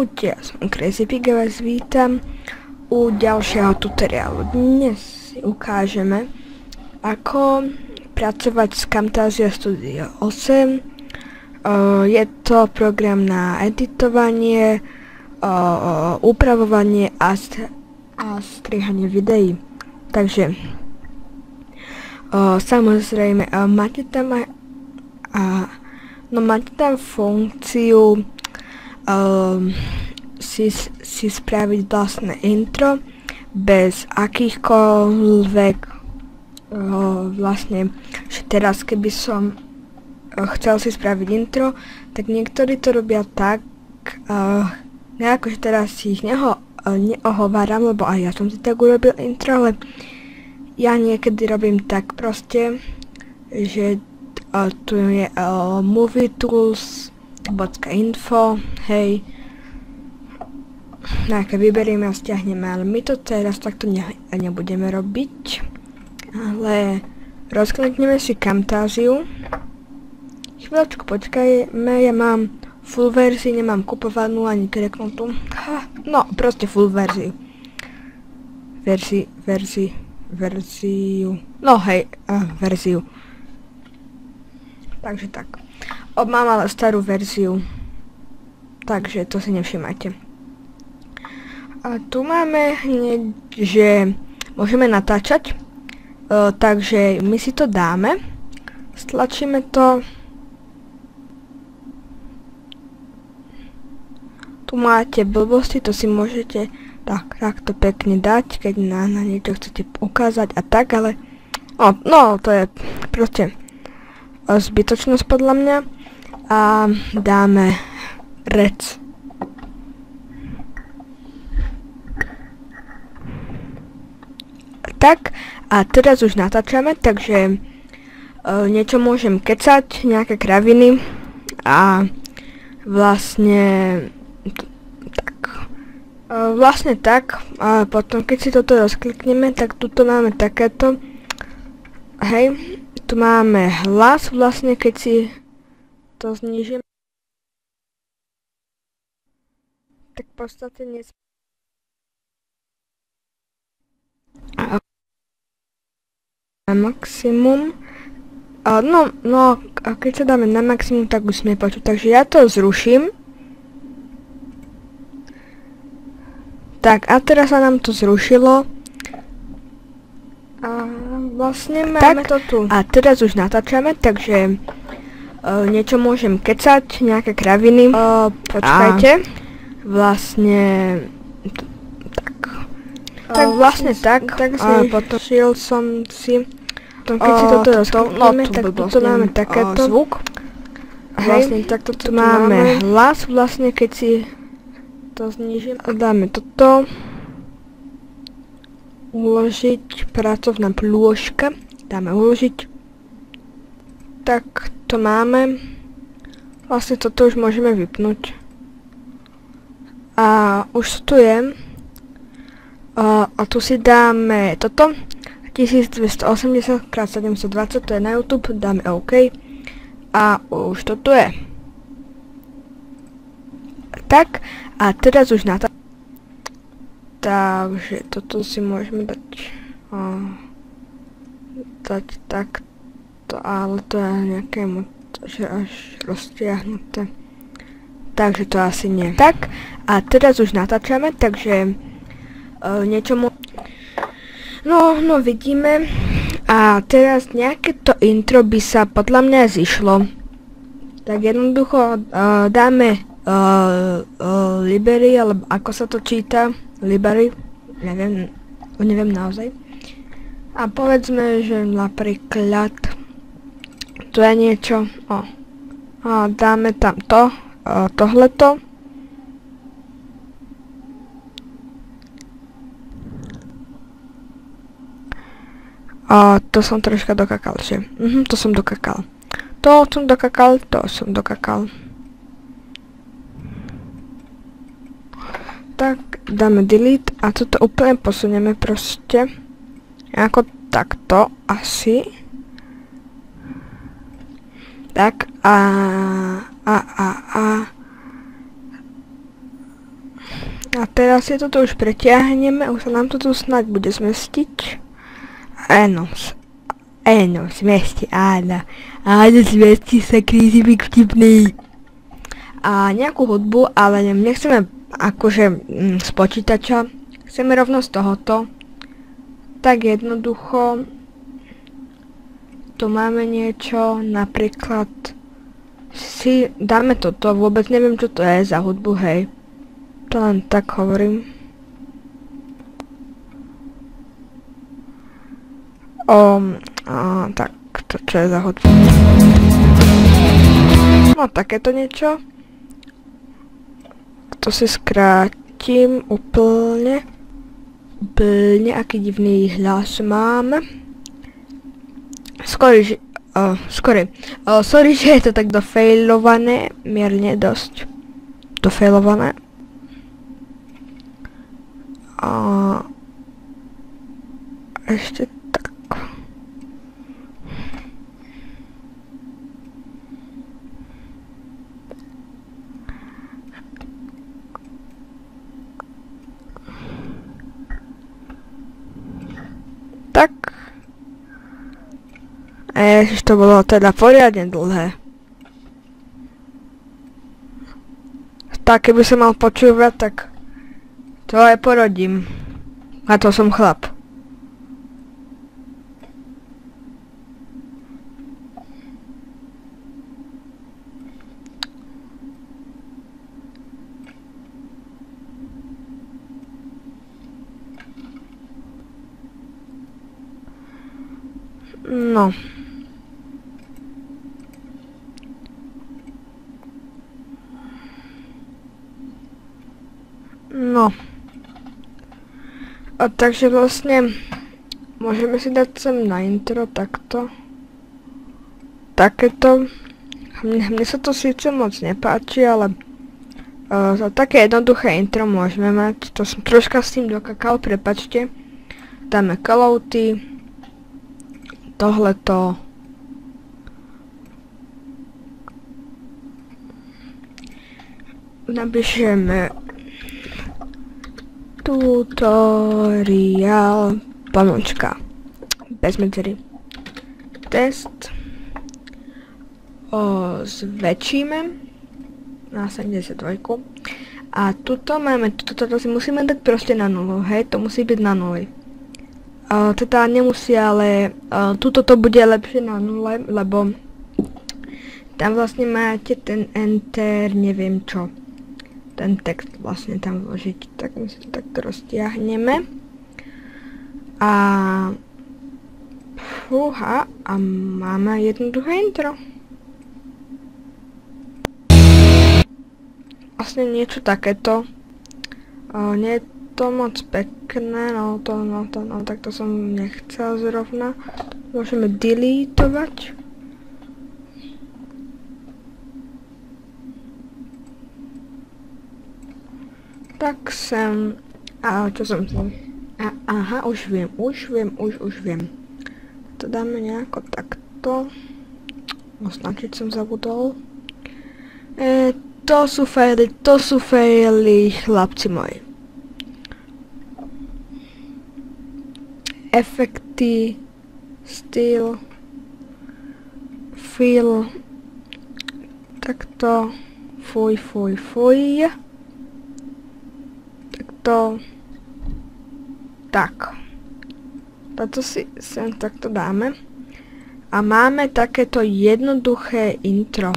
Čaute, ja som CrazyPig a vás vítam u ďalšieho tutoriálu. Dnes si ukážeme, ako pracovať s Camtasia Studio 8. Je to program na editovanie, upravovanie a strihanie videí. Takže samozrejme máte tam funkciu si spraviť vlastné intro bez akýchkoľvek vlastne, že teraz keby som chcel si spraviť intro, tak niektorí to robia tak, akože teraz si ich neohováram, lebo aj ja som si tak urobil intro, ale ja niekedy robím tak proste, že tu je movietools.info, hej, nejaké vyberieme a stiahneme, ale my to teraz takto nebudeme robiť, ale rozklikneme si Camtasiu. Chvíľočku počkajme, ja mám full verziu, nemám kupovanú ani kreknutú, no proste full verziu. Verziu, no hej, verziu. Takže tak. Mám ale starú verziu, takže to si nevšimajte. A tu máme hneď, že môžeme natáčať, takže my si to dáme, stlačíme to. Tu máte blbosti, to si môžete takto pekne dať, keď na niečo chcete ukázať a tak, ale no to je proste zbytočnosť podľa mňa. A dáme rec. Tak, a teraz už natáčame, takže niečo môžem kecať, nejaké kraviny a vlastne tak, a potom keď si toto rozklikneme, tak tuto máme takéto, hej, tu máme hlas, vlastne keď si to znížim, tak v podstate na maximum. No, a keď sa dáme na maximum, tak už sme počuť. Takže ja to zruším. Tak, a teraz sa nám to zrušilo. A vlastne máme to tu. A teraz už natáčame, takže niečo môžem kecať, nejaké kraviny. Počkajte. Vlastne tak. A potom šiel som si. Keď si toto rozklikneme, tak tu máme takéto zvuk. Vlastne takto tu máme hlas, vlastne keď si to znížim. A dáme toto. Uložiť, pracovná plôžka. Dáme uložiť. Tak to máme. Vlastne toto už môžeme vypnúť. A už tu je. A tu si dáme toto. 1280x720, to je na YouTube. Dáme OK. A už to tu je. Tak. A teraz už na takže toto si môžeme dať takto, ale to je nejaké že až roztiahnuté. Takže to asi nie. Tak, a teraz už natáčame, takže niečo no vidíme. A teraz nejaké to intro by sa podľa mňa zišlo. Tak jednoducho dáme Library, alebo ako sa to číta, Library, neviem naozaj. A povedzme, že napríklad tu je niečo, a dáme tam tohleto. A to som troška dokakal, že? To som dokakal. To som dokakal. Tak, dáme delete a toto úplne posunieme proste. Ako takto, asi. Tak, A teraz si toto už pretiahneme, už sa nám to tu snáď bude zmestiť. Áno, zmestí, áno, zmestí sa krízivik vtipný. A nejakú hudbu, ale nechceme akože z počítača, chceme rovno z tohoto. Tak jednoducho, tu máme niečo, napríklad si dáme toto, vôbec neviem čo to je za hudbu, hej. To len tak hovorím. Tak, to čo je za hudbu? No takéto niečo. To si skrátim úplne. Aký divný hlas mám. Sorry, že je to tak dofailované, mierne dosť dofailované. A ešte tak. Tak. Ježiš, to bolo teda poriadne dlhé. Tak, keby som mal počúvať, tak to aj porodím. A to som chlap. No. No. A takže vlastne môžeme si dať sem na intro takto. Takéto. Mne sa to síce moc nepáči, ale za také jednoduché intro môžeme mať. To som troška s tým dokakal, prepačte. Dáme callouty. Tohleto. Napíšeme tutorial pomočka bez medzery test zväčšíme na 72 a tuto máme, toto si musíme dať proste na 0, hej, to musí byť na 0. Teda nemusí, ale tuto to bude lepšie na 0, lebo tam vlastne máte ten enter, neviem čo. Ten text vlastne tam vložiť, tak my si to takto roztiahneme. A fúha, a máme jednoduché intro. Vlastne niečo takéto. Nie je to moc pekné, no tak to som nechcel zrovna. Môžeme deletovať. Tak sem, a čo som sem, aha, už viem, to dáme nejako takto, označiť som zabudol, to sú faily, chlapci moji, efekty, styl, feel, takto, fuj, tak. Toto si sem takto dáme. A máme takéto jednoduché intro.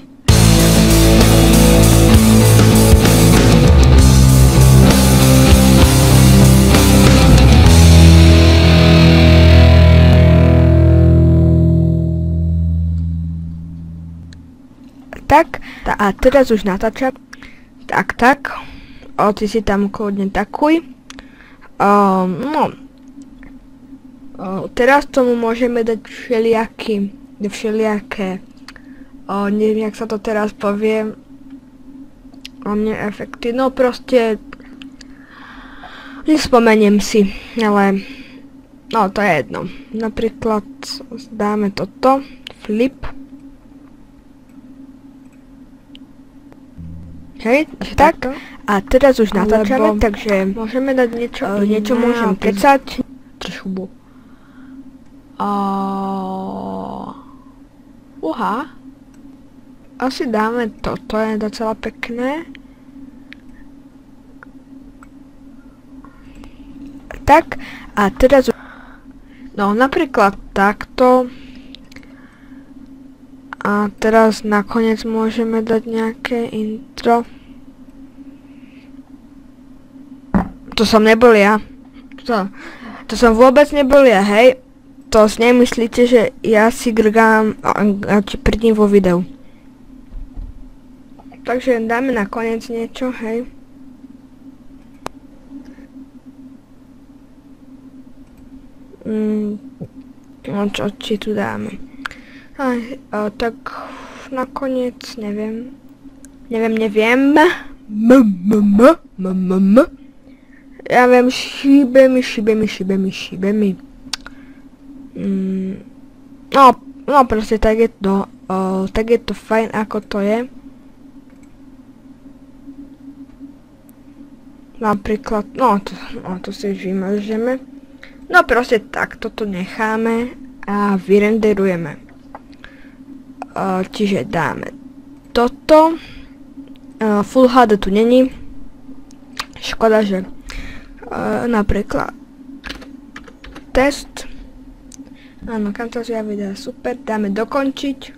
Tak, a teraz už natáčam. Tak. Ty si tam kľudne takuj. Teraz tomu môžeme dať všelijaké, neviem, jak sa to teraz povie, efekty, no proste, nespomeniem si, ale, no to je jedno. Napríklad dáme toto, flip. Hej, tak. a teraz už natáčame, takže môžeme dať niečo iné, niečo môžem kecať. Trošku. Asi dáme toto, je docela pekné. Tak, a teraz no napríklad takto. A teraz nakoniec môžeme dať nejaké intro. To som nebol ja. To som vôbec nebol ja, hej. To si nemyslíte, že ja si grgám a pridím vo videu. Takže dáme nakoniec niečo, hej. No čo či tu dáme? Tak nakoniec neviem. Ja viem, šíbe mi. No proste tak je to fajn, ako to je. Napríklad, to si už vymažeme. No proste takto to necháme a vyrenderujeme. Čiže dáme toto. Full HD tu není. Škoda, že napríklad test. Áno, kancelária videa super. Dáme dokončiť.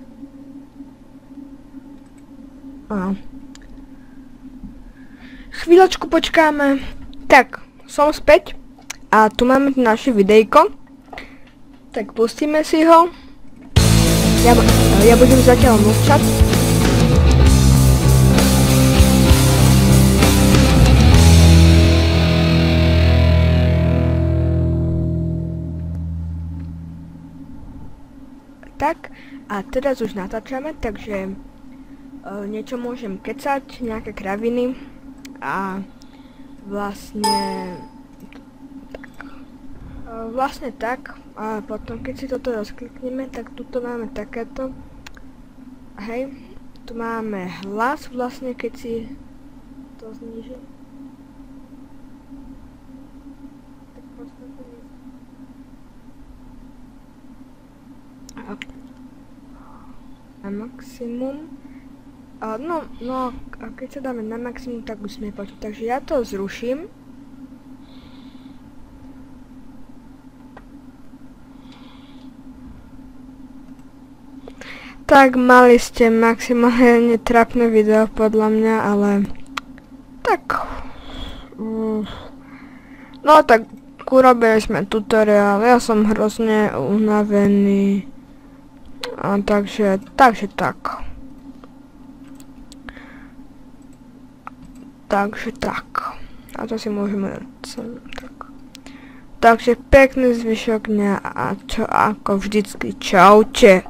Chvíľočku počkáme. Tak, som späť. A tu máme naše videjko. Tak pustíme si ho. Ja budem zatiaľ mlčať. Tak, a teraz už natáčame, takže niečo môžem kecať, nejaké kraviny a vlastne tak, a potom keď si toto rozklikneme, tak tuto máme takéto, hej, tu máme hlas, vlastne keď si to znížim. Na maximum. No a keď sa dáme na maximum, tak už sme počuť. Takže ja to zruším. Tak mali ste maximálne trapné video podľa mňa, ale tak no tak urobili sme tutoriál, ja som hrozne unavený. A takže tak. Takže tak. A to si môžeme dať tak. Takže pekný zvyšok dňa a čo ako vždycky čaute.